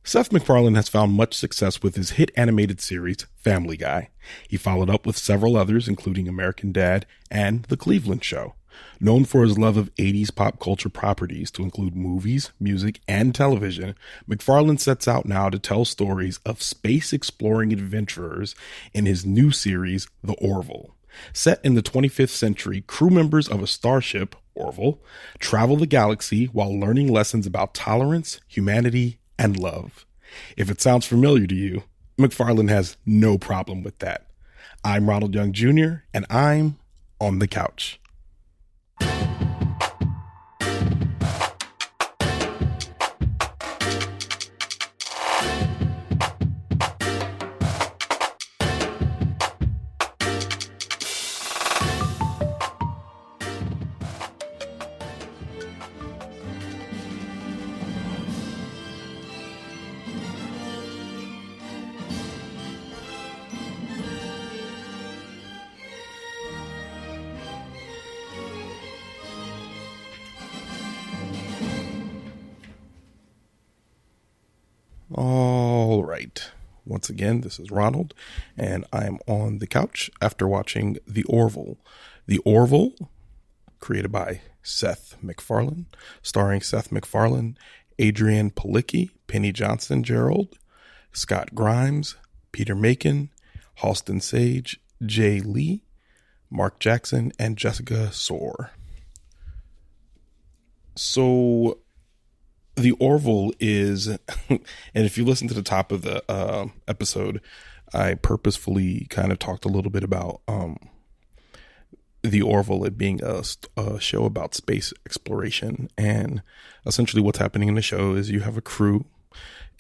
Seth MacFarlane has found much success with his hit animated series, Family Guy. He followed up with several others, including American Dad and The Cleveland Show. Known for his love of 80s pop culture properties to include movies, music, and television, MacFarlane sets out now to tell stories of space-exploring adventurers in his new series, The Orville. Set in the 25th century, crew members of a starship, Orville, travel the galaxy while learning lessons about tolerance, humanity, and love. If it sounds familiar to you, MacFarlane has no problem with that. I'm Ronald Young Jr., and I'm on the couch. All right. Once again, this is Ronald, and I'm on the couch after watching The Orville. The Orville, created by Seth MacFarlane, starring Seth MacFarlane, Adrianne Palicki, Penny Johnson Jerald, Scott Grimes, Peter Macon, Halston Sage, Jay Lee, Mark Jackson, and Jessica Szohr. So The Orville is, and if you listen to the top of the episode, I purposefully kind of talked a little bit about The Orville, it being a show about space exploration. And essentially what's happening in the show is you have a crew,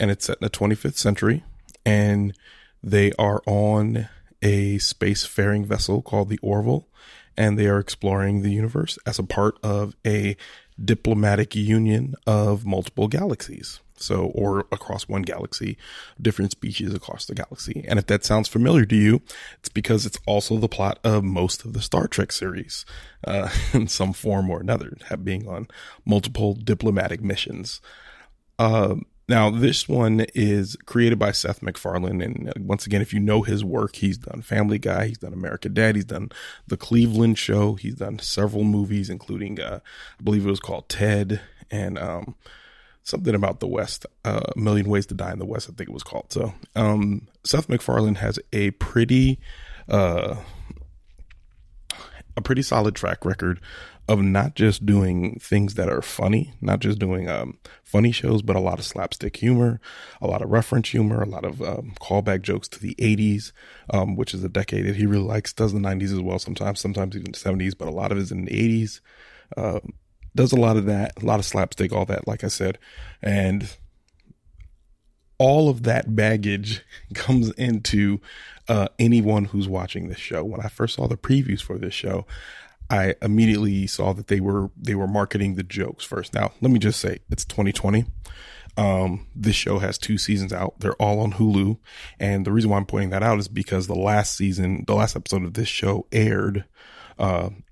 and it's set in the 25th century, and they are on a spacefaring vessel called the Orville, and they are exploring the universe as a part of a diplomatic union of multiple galaxies. So, or across one galaxy, different species across the galaxy. And if that sounds familiar to you, it's because it's also the plot of most of the Star Trek series, in some form or another, being on multiple diplomatic missions. Now, this one is created by Seth MacFarlane. And once again, if you know his work, he's done Family Guy, he's done American Dad, he's done The Cleveland Show, he's done several movies, including, I believe it was called Ted, and something about the West, A Million Ways to Die in the West, I think it was called. So Seth MacFarlane has a pretty solid track record of not just doing things that are funny, not just doing funny shows, but a lot of slapstick humor, a lot of reference humor, a lot of callback jokes to the 80s, which is a decade that he really likes, does the 90s as well sometimes even the 70s, but a lot of it is in the 80s. Does a lot of that, a lot of slapstick, all that, like I said. And all of that baggage comes into anyone who's watching this show. When I first saw the previews for this show, I immediately saw that they were marketing the jokes first. Now, let me just say, it's 2020. This show has 2 seasons out. They're all on Hulu. And the reason why I'm pointing that out is because the last episode of this show aired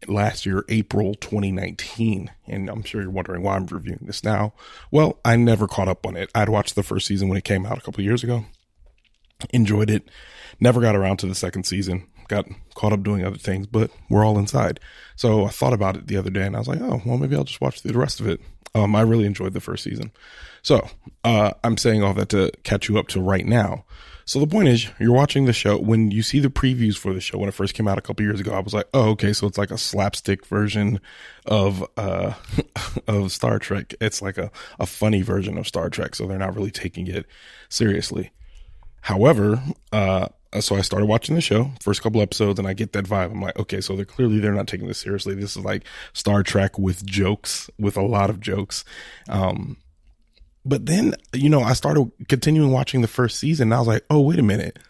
last year, April 2019. And I'm sure you're wondering why I'm reviewing this now. Well, I never caught up on it. I'd watched the first season when it came out a couple of years ago. Enjoyed it. Never got around to the second season. Got caught up doing other things, but we're all inside. So I thought about it the other day and I was like, oh, well, maybe I'll just watch the rest of it. I really enjoyed the first season. So I'm saying all that to catch you up to right now. So the point is, you're watching the show. When you see the previews for the show, when it first came out a couple years ago, I was like, oh, okay, so it's like a slapstick version of Star Trek. It's like a funny version of Star Trek, so they're not really taking it seriously. However, so I started watching the show, first couple episodes, and I get that vibe. I'm like, okay, so they're not taking this seriously. This is like Star Trek with jokes, with a lot of jokes. But then, I started continuing watching the first season, and I was like, oh, wait a minute.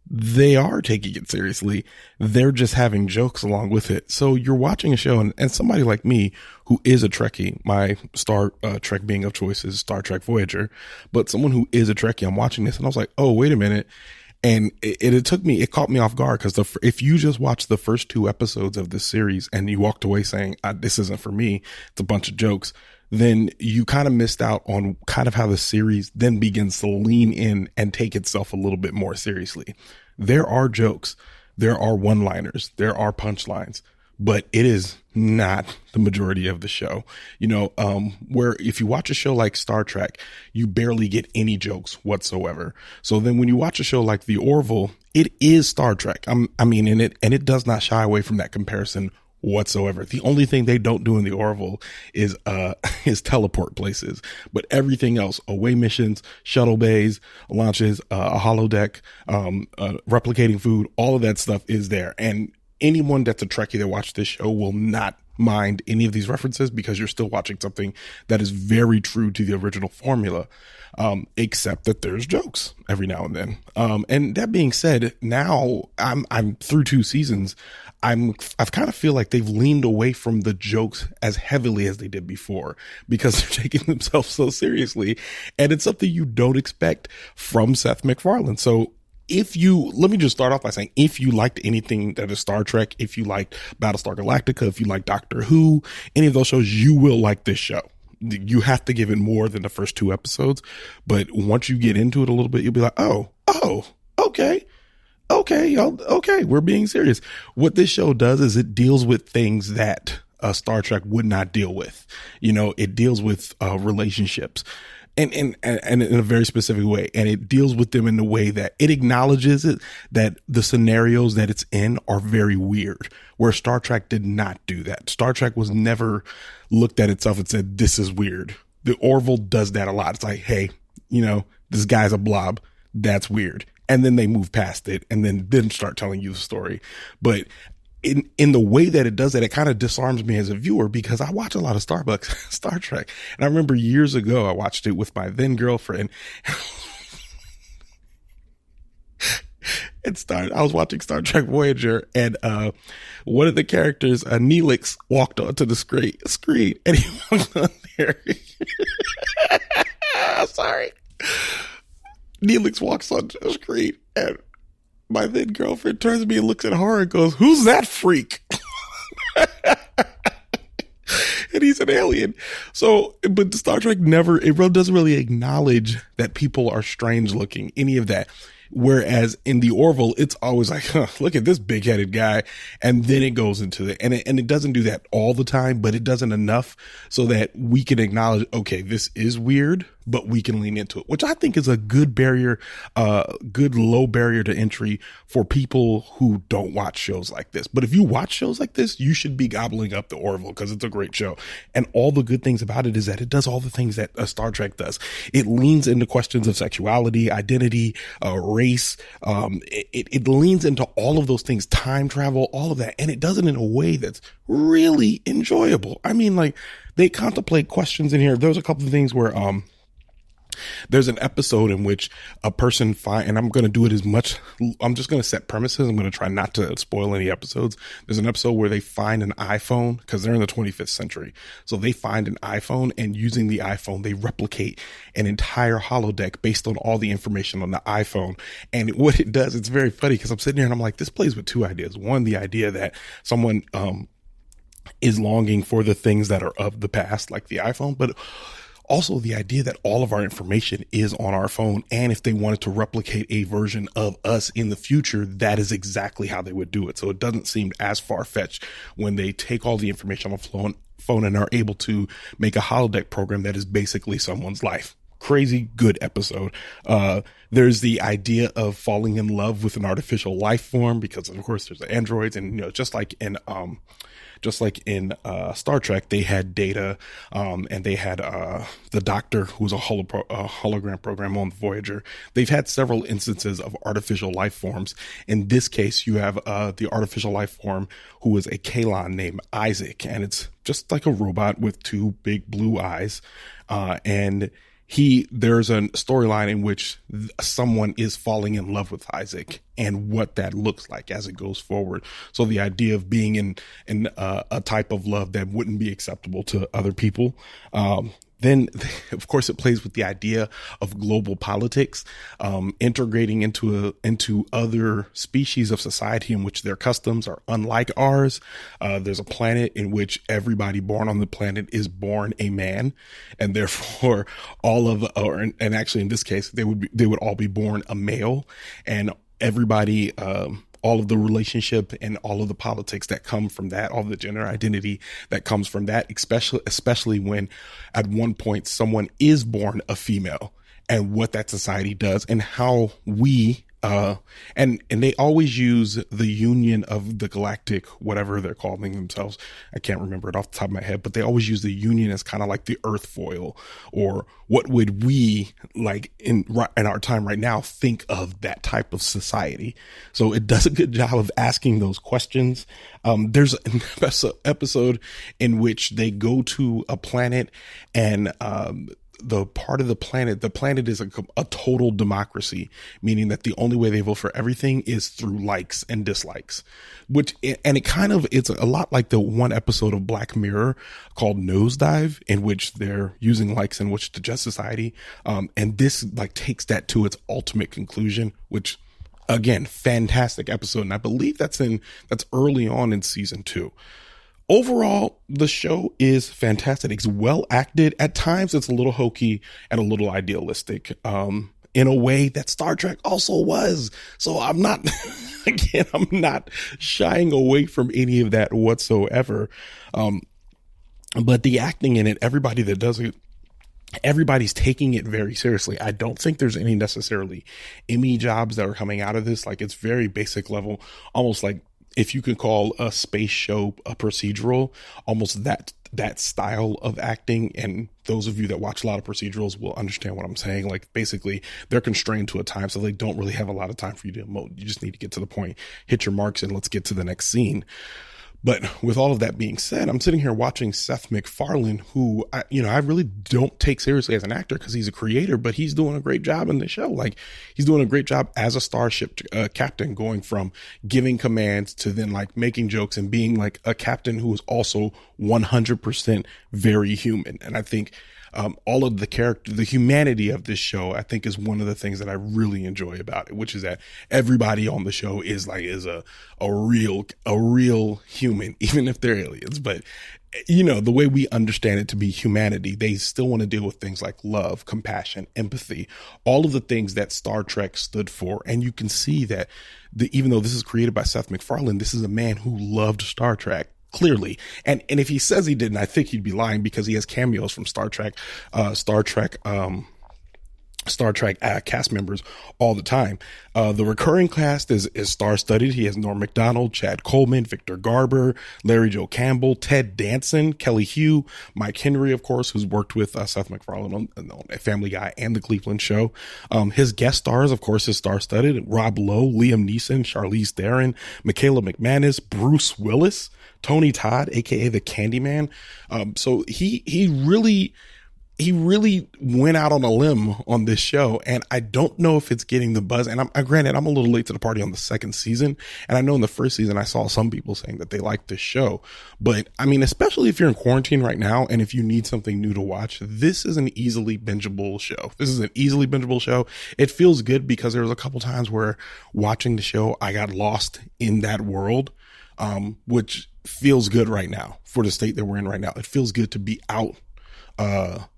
They are taking it seriously. They're just having jokes along with it. So you're watching a show, and somebody like me who is a Trekkie, my Star Trek being of choice is Star Trek Voyager, but someone who is a Trekkie, I'm watching this, and I was like, oh, wait a minute. And it caught me off guard, because if you just watch the first 2 episodes of this series and you walked away saying, this isn't for me, it's a bunch of jokes, then you kind of missed out on kind of how the series then begins to lean in and take itself a little bit more seriously. There are jokes, there are one-liners, there are punchlines, but it is not the majority of the show. Where if you watch a show like Star Trek, you barely get any jokes whatsoever. So then when you watch a show like The Orville, it is Star Trek. And it does not shy away from that comparison whatsoever. The only thing they don't do in The Orville is teleport places, but everything else, away missions, shuttle bays, launches, a holodeck, replicating food, all of that stuff is there. And anyone that's a Trekkie that watched this show will not mind any of these references because you're still watching something that is very true to the original formula, except that there's jokes every now and then. And that being said, now I'm through 2 seasons. I've kind of feel like they've leaned away from the jokes as heavily as they did before because they're taking themselves so seriously, and it's something you don't expect from Seth MacFarlane. So let me just start off by saying, if you liked anything that is Star Trek, if you liked Battlestar Galactica, if you like Doctor Who, any of those shows, you will like this show. You have to give it more than the first 2 episodes, but once you get into it a little bit, you'll be like, oh, okay, we're being serious. What this show does is it deals with things that Star Trek would not deal with. It deals with relationships. And in a very specific way. And it deals with them in the way that it acknowledges it, that the scenarios that it's in are very weird, where Star Trek did not do that. Star Trek was never looked at itself and said, this is weird. The Orville does that a lot. It's like, hey, this guy's a blob. That's weird. And then they move past it and then start telling you the story. But in the way that it does that, it kind of disarms me as a viewer because I watch a lot of Star Trek. And I remember years ago, I watched it with my then girlfriend. I was watching Star Trek Voyager, and one of the characters, Neelix, walked onto the screen, and he walked on there. Sorry. Neelix walks on the screen, and my then girlfriend turns to me and looks at her and goes, "Who's that freak?" And he's an alien. So, but Star Trek doesn't really acknowledge that people are strange looking, any of that. Whereas in the Orville, it's always like, look at this big headed guy. And then it goes into it. And it doesn't do that all the time, but it doesn't enough so that we can acknowledge, okay, this is weird, but we can lean into it, which I think is a good good low barrier to entry for people who don't watch shows like this. But if you watch shows like this, you should be gobbling up the Orville because it's a great show. And all the good things about it is that it does all the things that Star Trek does. It leans into questions of sexuality, identity, race. It leans into all of those things, time travel, all of that. And it does it in a way that's really enjoyable. I mean, like, they contemplate questions in here. There's a couple of things where, there's an episode in which a person and I'm going to do it I'm just going to set premises. I'm going to try not to spoil any episodes. There's an episode where they find an iPhone because they're in the 25th century. So they find an iPhone, and using the iPhone, they replicate an entire holodeck based on all the information on the iPhone. And what it does, it's very funny because I'm sitting here and I'm like, this plays with 2 ideas. One, the idea that someone, is longing for the things that are of the past, like the iPhone, but also the idea that all of our information is on our phone. And if they wanted to replicate a version of us in the future, that is exactly how they would do it. So it doesn't seem as far-fetched when they take all the information on the phone and are able to make a holodeck program that is basically someone's life. Crazy good episode. There's the idea of falling in love with an artificial life form because, of course, there's androids, and just like in Star Trek, they had Data, and they had the Doctor, who's a hologram program on Voyager. They've had several instances of artificial life forms. In this case, you have the artificial life form who is a Kaylon named Isaac, and it's just like a robot with 2 big blue eyes, and there's a storyline in which someone is falling in love with Isaac and what that looks like as it goes forward. So the idea of being in a type of love that wouldn't be acceptable to other people. Then, of course, it plays with the idea of global politics, integrating into other species of society in which their customs are unlike ours. There's a planet in which everybody born on the planet is born a man, and therefore and actually in this case they would all be born a male, and everybody. All of the relationship and all of the politics that come from that, all the gender identity that comes from that, especially when at one point someone is born a female, and what that society does and how we, and they always use the union of the galactic, whatever they're calling themselves. I can't remember it off the top of my head, but they always use the union as kind of like the earth foil, or what would we like in our time right now think of that type of society. So it does a good job of asking those questions. There's an episode in which they go to a planet, and, the part of the planet is a total democracy, meaning that the only way they vote for everything is through likes and dislikes, it's a lot like the one episode of Black Mirror called Nosedive, in which they're using likes in which to judge society. And this like takes that to its ultimate conclusion, which again, fantastic episode. And I believe that's early on in season 2. Overall, the show is fantastic. It's well acted. At times, it's a little hokey and a little idealistic, in a way that Star Trek also was. So I'm not shying away from any of that whatsoever. But the acting in it, everybody that does it, everybody's taking it very seriously. I don't think there's any necessarily Emmy jobs that are coming out of this. Like, it's very basic level, almost like, if you could call a space show a procedural, almost that style of acting. And those of you that watch a lot of procedurals will understand what I'm saying. Like, basically they're constrained to a time, so they don't really have a lot of time for you to emote. You just need to get to the point, hit your marks, and let's get to the next scene. But with all of that being said, I'm sitting here watching Seth MacFarlane, who I really don't take seriously as an actor because he's a creator, but he's doing a great job in the show. Like, he's doing a great job as a starship captain, going from giving commands to then like making jokes and being like a captain who is also 100% very human. And I think all of the humanity of this show, I think, is one of the things that I really enjoy about it, which is that everybody on the show is a real human, even if they're aliens. But, the way we understand it to be humanity, they still want to deal with things like love, compassion, empathy, all of the things that Star Trek stood for. And you can see that even though this is created by Seth MacFarlane, this is a man who loved Star Trek. Clearly. And if he says he didn't, I think he'd be lying, because he has cameos from Star Trek cast members all the time. The recurring cast is star-studded. He has Norm Macdonald, Chad Coleman, Victor Garber, Larry Joe Campbell, Ted Danson, Kelly Hugh, Mike Henry, of course, who's worked with Seth MacFarlane on Family Guy and The Cleveland Show. His guest stars, of course, is star-studded: Rob Lowe, Liam Neeson, Charlize Theron, Michaela McManus, Bruce Willis, Tony Todd, aka the Candyman. So he really went out on a limb on this show, and I don't know if it's getting the buzz. And granted, I'm a little late to the party on the second season, and I know in the first season I saw some people saying that they liked this show. But I mean, especially if you're in quarantine right now, and if you need something new to watch, this is an easily bingeable show. It feels good because there was a couple times where watching the show, I got lost in that world, which feels good right now for the state that we're in right now. It feels good to be out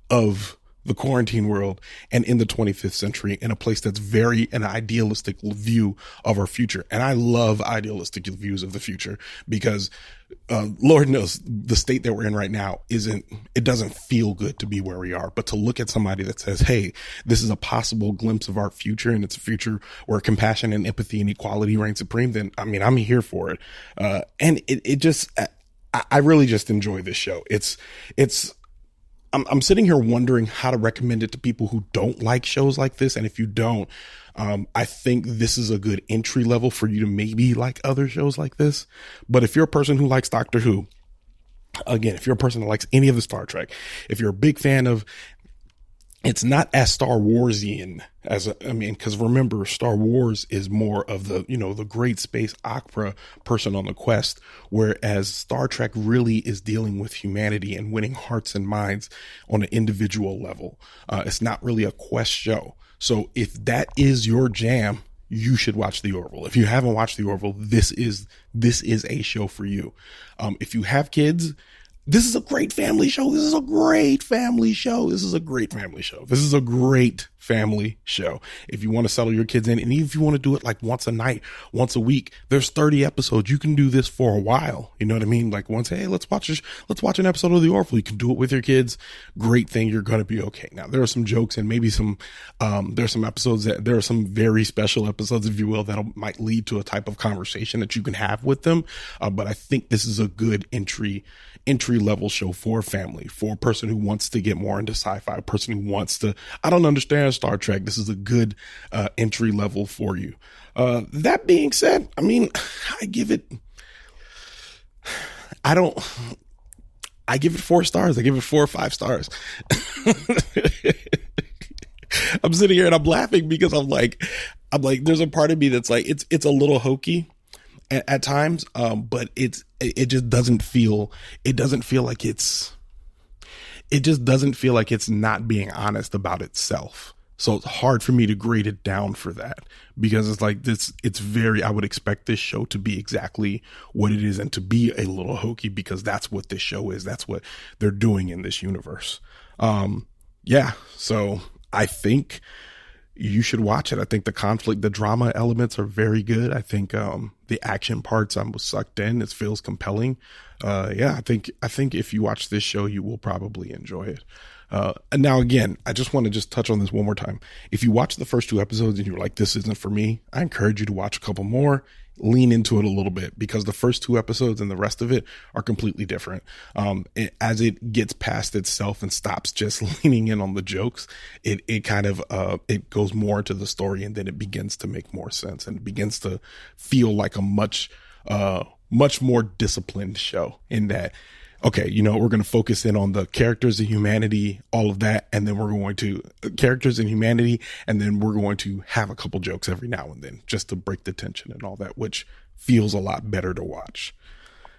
of the quarantine world and in the 25th century, in a place that's very an idealistic view of our future. And I love idealistic views of the future, because Lord knows the state that we're in right now it doesn't feel good to be where we are. But to look at somebody that says, hey, this is a possible glimpse of our future, and it's a future where compassion and empathy and equality reign supreme, then I mean, I'm here for it. And I really just enjoy this show. I'm sitting here wondering how to recommend it to people who don't like shows like this. And if you don't, I think this is a good entry level for you to maybe like other shows like this. But if you're a person who likes Doctor Who, again, if you're a person that likes any of the Star Trek, if you're a big fan of it's not as Star Warsian because remember, Star Wars is more of the, the great space opera person on the quest, whereas Star Trek really is dealing with humanity and winning hearts and minds on an individual level. It's not really a quest show. So if that is your jam, you should watch The Orville. If you haven't watched The Orville, this is a show for you. If you have kids, this is a great family show. This is a great family show. This is a great family show. This is a great family show. If you want to settle your kids in, and even if you want to do it like once a night, once a week, there's 30 episodes. You can do this for a while. You know what I mean? Like once, hey, let's watch an episode of The Orville. You can do it with your kids. Great thing. You're going to be okay. Now there are some jokes and maybe there's some episodes there are some very special episodes, if you will, that might lead to a type of conversation that you can have with them. But I think this is a good entry level show for a family, for a person who wants to get more into sci-fi, a person who wants to, I don't understand Star Trek. This is a good entry level for you. That being said, I mean, I give it 4 stars. I give it 4 or 5 stars. I'm sitting here and I'm laughing because I'm like, there's a part of me that's like, it's a little hokey at times, but it just doesn't feel like it's not being honest about itself. So it's hard for me to grade it down for that, because it's like I would expect this show to be exactly what it is and to be a little hokey, because that's what this show is. That's what they're doing in this universe. So I think you should watch it. I think the drama elements are very good. I think the action parts, I was sucked in. It feels compelling. I think if you watch this show, you will probably enjoy it. And now again, I just want to touch on this one more time. If you watch the first 2 episodes and you're like, this isn't for me, I encourage you to watch a couple more, lean into it a little bit, because the first 2 episodes and the rest of it are completely different. As it gets past itself and stops just leaning in on the jokes, it kind of, it goes more into the story, and then it begins to make more sense, and it begins to feel like a much more disciplined show, in that, okay, we're going to focus in on the characters and humanity, all of that. And then we're going to have a couple jokes every now and then, just to break the tension and all that, which feels a lot better to watch.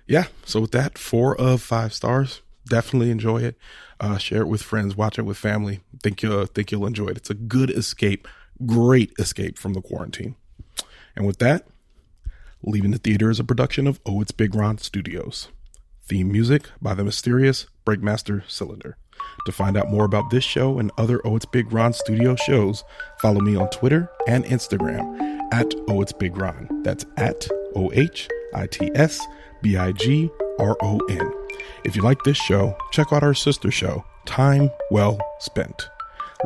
Yeah. So with that, 4 of 5 stars, definitely enjoy it. Share it with friends, watch it with family. Think you'll enjoy it. It's a good escape, great escape from the quarantine. And with that, Leaving the Theater is a production of ohitsBigRon Studios. Theme music by the mysterious Breakmaster Cylinder. To find out more about this show and other ohitsBigRon Studio shows, follow me on Twitter and Instagram at ohitsBigRon. That's at ohitsBigRon. If you like this show, check out our sister show, Time Well Spent.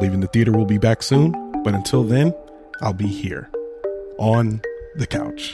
Leaving the Theater will be back soon, but until then, I'll be here on the couch.